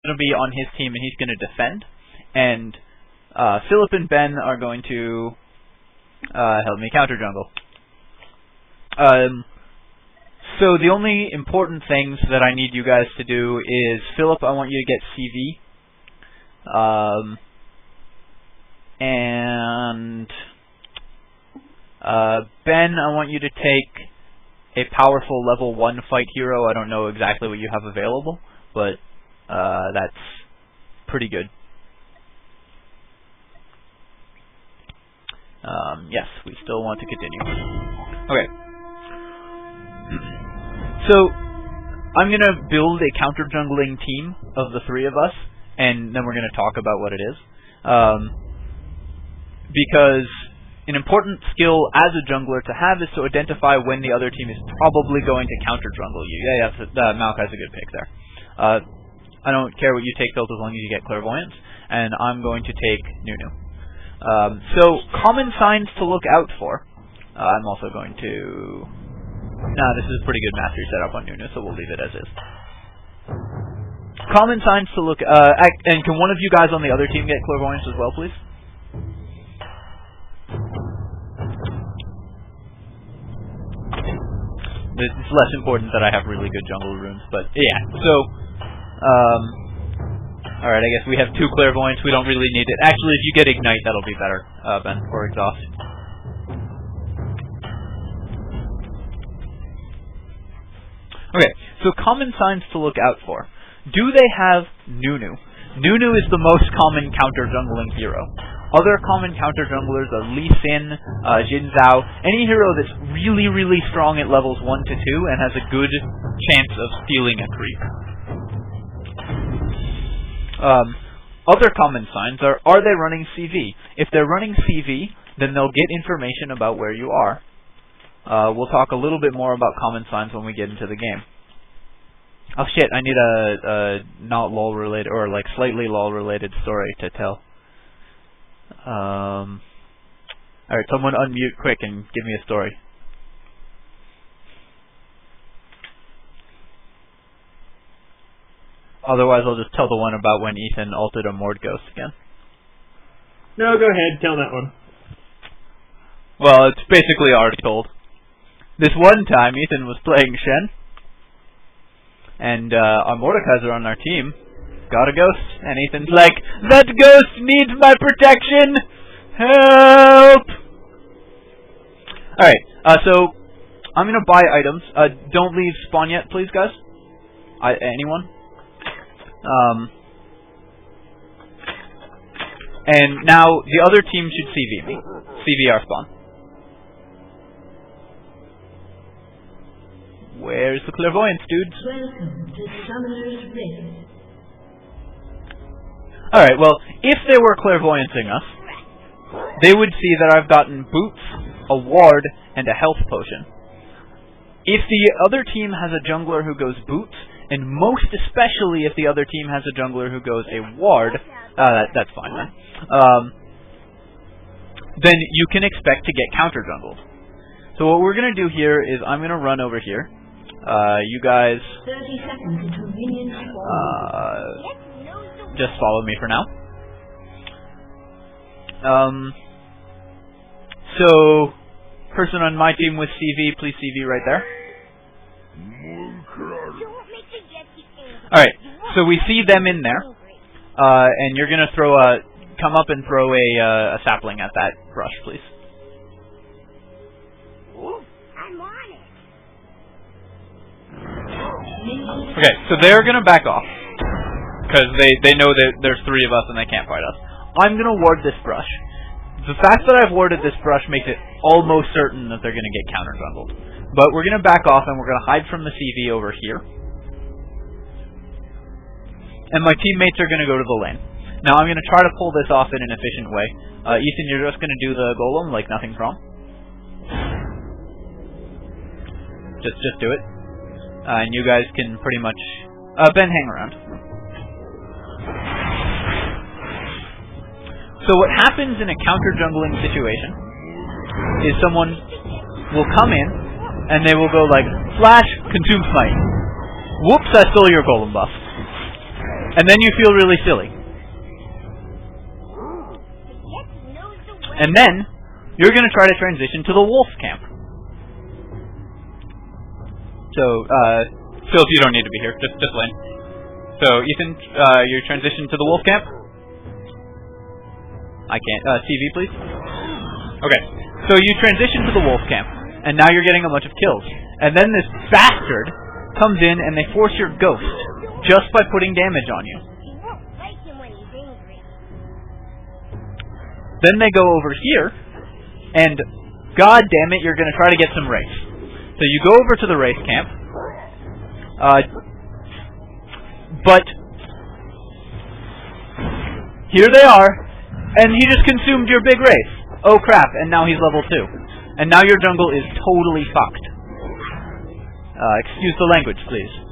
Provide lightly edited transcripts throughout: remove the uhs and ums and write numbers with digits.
going to be on his team, and he's going to defend. And Philip and Ben are going to help me counter jungle. So the only important things that I need you guys to do is, Philip, I want you to get CV. And Ben, I want you to take a powerful level 1 fight hero. I don't know exactly what you have available, but that's pretty good. Yes, we still want to continue. Okay. So, I'm going to build a counter-jungling team of the three of us, and then we're going to talk about what it is. Because an important skill as a jungler to have is to identify when the other team is probably going to counter-jungle you. Yeah, Malkai's a good pick there. I don't care what you take, Phil, as long as you get clairvoyance, and I'm going to take Nunu. So, common signs to look out for. I'm also going to... Nah, this is a pretty good mastery setup on Nunu, so we'll leave it as is. Common signs to look... and can one of you guys on the other team get clairvoyance as well, please? It's less important that I have really good jungle runes, but yeah. So, alright, I guess we have 2 clairvoyance. We don't really need it. Actually, if you get ignite, that'll be better, Ben, or exhaust. Okay, so common signs to look out for. Do they have Nunu? Nunu is the most common counter-jungling hero. Other common counter-junglers are Lee Sin, Jin Zhao, any hero that's really, really strong at levels 1 to 2 and has a good chance of stealing a creep. Other common signs are they running CV? If they're running CV, then they'll get information about where you are. We'll talk a little bit more about common signs when we get into the game. Oh shit, I need a not LOL related, or like slightly LOL related story to tell. Alright, someone unmute quick and give me a story. Otherwise I'll just tell the one about when Ethan ulted a Mord Ghost again. No, go ahead, tell that one. Well, it's basically already told. This one time Ethan was playing Shen, and our Mordekaiser on our team got a ghost, and Ethan's like, "That ghost needs my protection! Help!" Alright, so I'm gonna buy items. Don't leave spawn yet, please, guys. Anyone? And now the other team should CV me. CV our spawn. Where's the clairvoyance, dudes? Welcome to Summoner's Rift. Alright, well, if they were clairvoyancing us, they would see that I've gotten boots, a ward, and a health potion. If the other team has a jungler who goes boots, and most especially if the other team has a jungler who goes a ward, that's fine then, then you can expect to get counter-jungled. So what we're going to do here is I'm going to run over here. You guys 30 seconds to convenience just follow me for now. So, person on my team with CV, please CV right there. Alright, so we see them in there, and you're gonna throw come up and throw a sapling at that brush, please. I'm on it. Okay, so they're gonna back off, because they know that there's 3 of us and they can't fight us. I'm gonna ward this brush. The fact that I've warded this brush makes it almost certain that they're gonna get counter-jungled. But we're gonna back off and we're gonna hide from the CV over here. And my teammates are going to go to the lane. Now I'm going to try to pull this off in an efficient way. Ethan, you're just going to do the golem like nothing's wrong. Just do it. And you guys can pretty much... Ben, hang around. So what happens in a counter-jungling situation is someone will come in and they will go like, Flash, consume smite. Whoops, I stole your golem buff. And then you feel really silly. And then, you're going to try to transition to the wolf camp. So, Phil, you don't need to be here. Just Lynn. So, Ethan, you transition to the wolf camp? I can't. TV, please. Okay. So, you transition to the wolf camp, and now you're getting a bunch of kills. And then this bastard comes in, and they force your ghost, just by putting damage on you. Then they go over here, and god damn it, you're going to try to get some race. So you go over to the race camp, but here they are, and he just consumed your big race. Oh crap, and now he's level 2. And now your jungle is totally fucked. Excuse the language, please.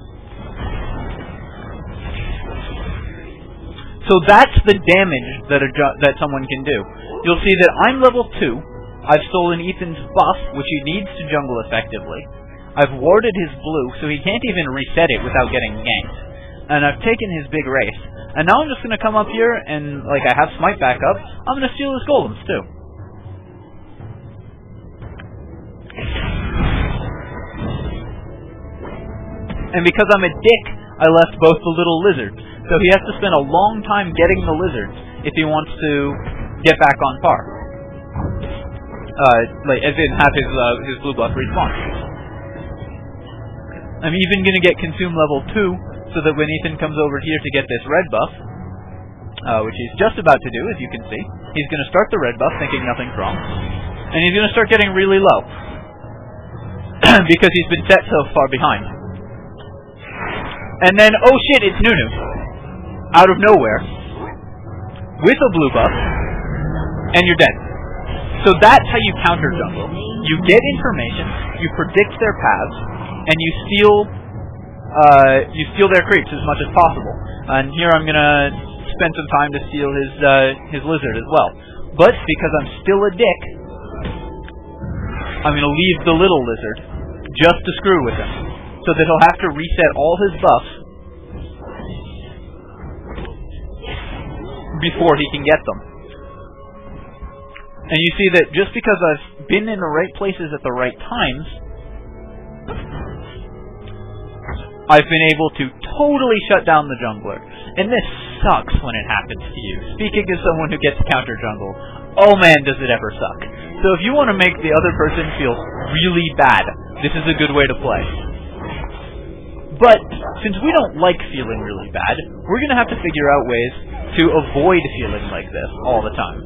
So that's the damage that someone can do. You'll see that I'm level 2. I've stolen Ethan's buff, which he needs to jungle effectively. I've warded his blue, so he can't even reset it without getting ganked. And I've taken his big race. And now I'm just going to come up here, and like I have Smite back up, I'm going to steal his golems too. And because I'm a dick, I left both the little lizards. So he has to spend a long time getting the lizards if he wants to get back on par. Like, as in have his blue buff respawn. I'm even going to get consume level 2, so that when Ethan comes over here to get this red buff, which he's just about to do, as you can see, he's going to start the red buff thinking nothing's wrong, and he's going to start getting really low. Because he's been set so far behind. And then, oh shit, it's Nunu. Out of nowhere, with a blue buff, and you're dead. So that's how you counter jungle. You get information, you predict their paths, and you steal their creeps as much as possible. And here I'm gonna spend some time to steal his lizard as well. But because I'm still a dick, I'm gonna leave the little lizard just to screw with him, so that he'll have to reset all his buffs before he can get them. And you see that just because I've been in the right places at the right times, I've been able to totally shut down the jungler. And this sucks when it happens to you. Speaking as someone who gets counter jungle, oh man does it ever suck. So if you want to make the other person feel really bad, this is a good way to play. But since we don't like feeling really bad, we're going to have to figure out ways to avoid feeling like this all the time.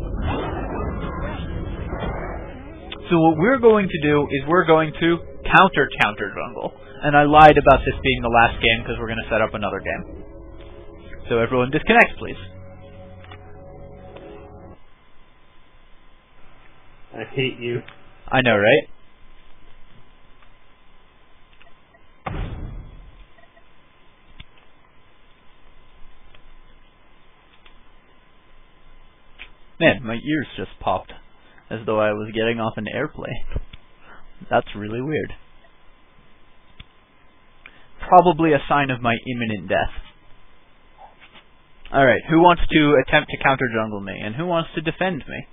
So what we're going to do is we're going to counter jungle. And I lied about this being the last game because we're going to set up another game. So everyone disconnect, please. I hate you. I know, right? Man, my ears just popped, as though I was getting off an airplane. That's really weird. Probably a sign of my imminent death. Alright, who wants to attempt to counter jungle me, and who wants to defend me?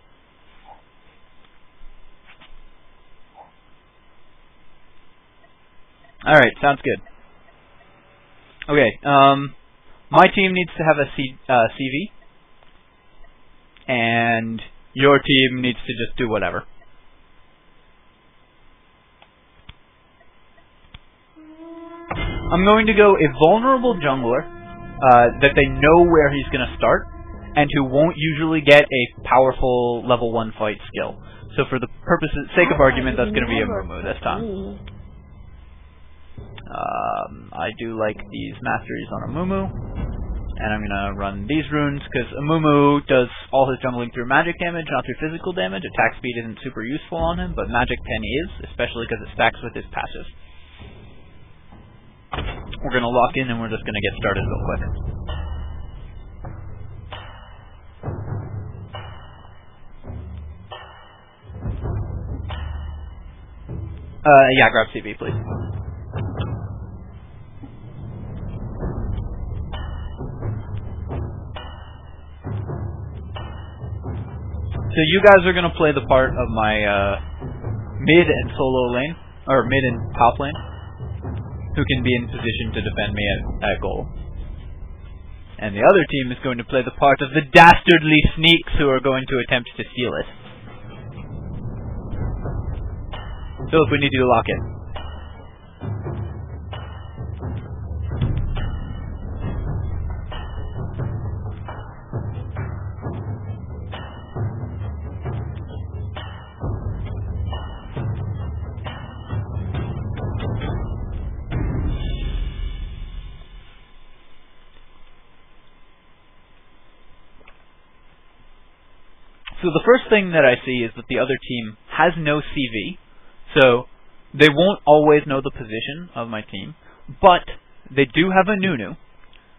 Alright, sounds good. Okay, my team needs to have a CV. And your team needs to just do whatever. I'm going to go a vulnerable jungler that they know where he's going to start, and who won't usually get a powerful level 1 fight skill. So for the sake of argument, that's going to be a Mumu this time. I do like these masteries on a Mumu. And I'm going to run these runes, because Amumu does all his jungling through magic damage, not through physical damage. Attack speed isn't super useful on him, but magic 10 is, especially because it stacks with his passive. We're going to lock in, and we're just going to get started real quick. Yeah, grab CV, please. So you guys are going to play the part of my mid and solo lane, or mid and top lane, who can be in position to defend me at goal. And the other team is going to play the part of the dastardly sneaks who are going to attempt to steal it. Philip, we need you to lock in. So the first thing that I see is that the other team has no CV, so they won't always know the position of my team, but they do have a Nunu.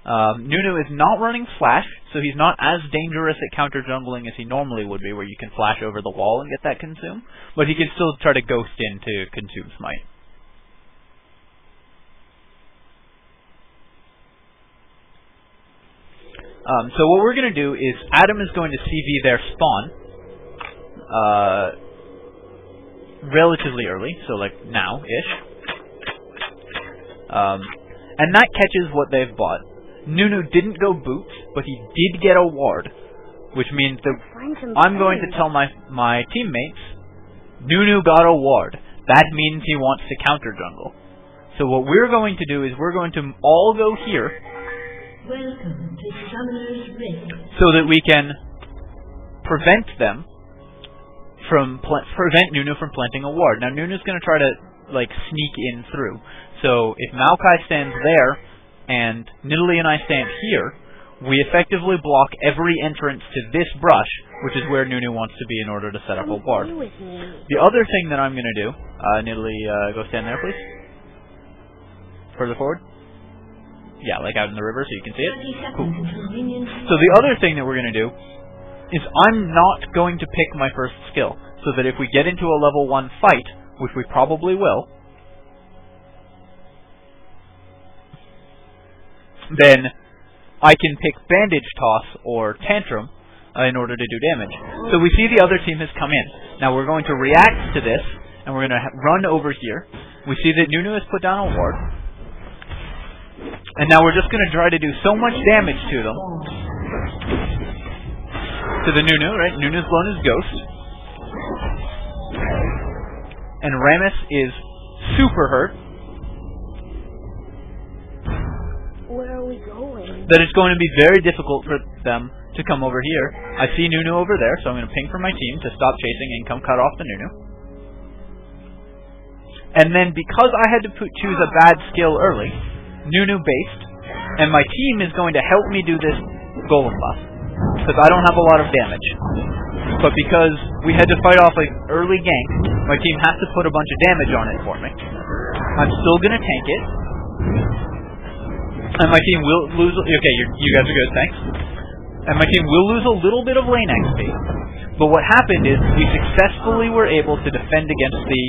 Nunu is not running Flash, so he's not as dangerous at counter jungling as he normally would be, where you can flash over the wall and get that consume, but he can still try to ghost in to consume smite. So what we're going to do is Adam is going to CV their spawn relatively early, so like now-ish. And that catches what they've bought. Nunu didn't go boots, but he did get a ward, which means that I'm going to tell my teammates, Nunu got a ward. That means he wants to counter jungle. So what we're going to do is we're going to all go here, Welcome to Summoner's Rift. so that we can prevent them from prevent Nunu from planting a ward. Now Nunu's going to try to like sneak in through. So if Maokai stands there and Nidalee and I stand here, we effectively block every entrance to this brush, which is where Nunu wants to be in order to set up a ward. The other thing that I'm going to do, Nidalee, go stand there, please. Further forward. Yeah, like out in the river so you can see it. Cool. So the other thing that we're going to do is I'm not going to pick my first skill, so that if we get into a level 1 fight, which we probably will, then I can pick Bandage Toss or Tantrum in order to do damage. So we see the other team has come in. Now we're going to react to this, and we're going to run over here. We see that Nunu has put down a ward. And now we're just going to try to do so much damage to them. To the Nunu, right? Nunu's blown his ghost. And Rammus is super hurt. Where are we going? That it's going to be very difficult for them to come over here. I see Nunu over there, so I'm going to ping for my team to stop chasing and come cut off the Nunu. And then because I had to choose a bad skill early, Nunu based, and my team is going to help me do this golem buff, because I don't have a lot of damage. But because we had to fight off an early gank, my team has to put a bunch of damage on it for me. I'm still going to tank it, and my team will lose... Okay, you guys are good, thanks. And my team will lose a little bit of lane XP. But what happened is we successfully were able to defend against the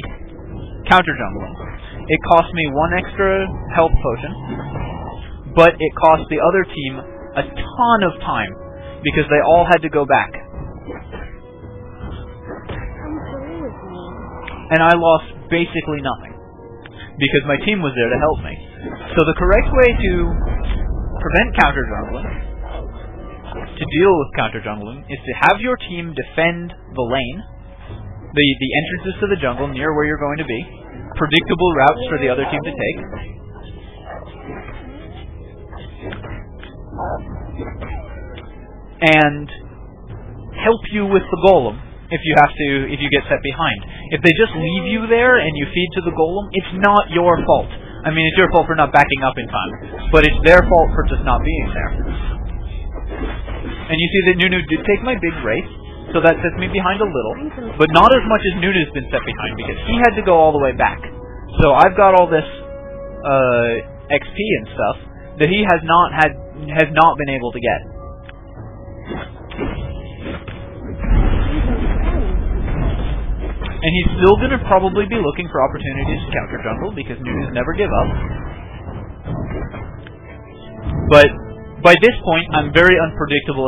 counter jungling. It cost me 1 extra health potion, but it cost the other team a ton of time, because they all had to go back. And I lost basically nothing, because my team was there to help me. So the correct way to prevent counter jungling, to deal with counter jungling, is to have your team defend the lane, the entrances to the jungle near where you're going to be, predictable routes for the other team to take, and help you with the golem if you get set behind. If they just leave you there and you feed to the golem, it's not your fault. I mean, it's your fault for not backing up in time, but it's their fault for just not being there. And you see that Nunu did take my big race, so that sets me behind a little, but not as much as Nunu's been set behind, because he had to go all the way back. So I've got all this XP and stuff that he has not been able to get. And he's still going to probably be looking for opportunities to counter jungle, because Nunu's never give up. But by this point, I'm very unpredictable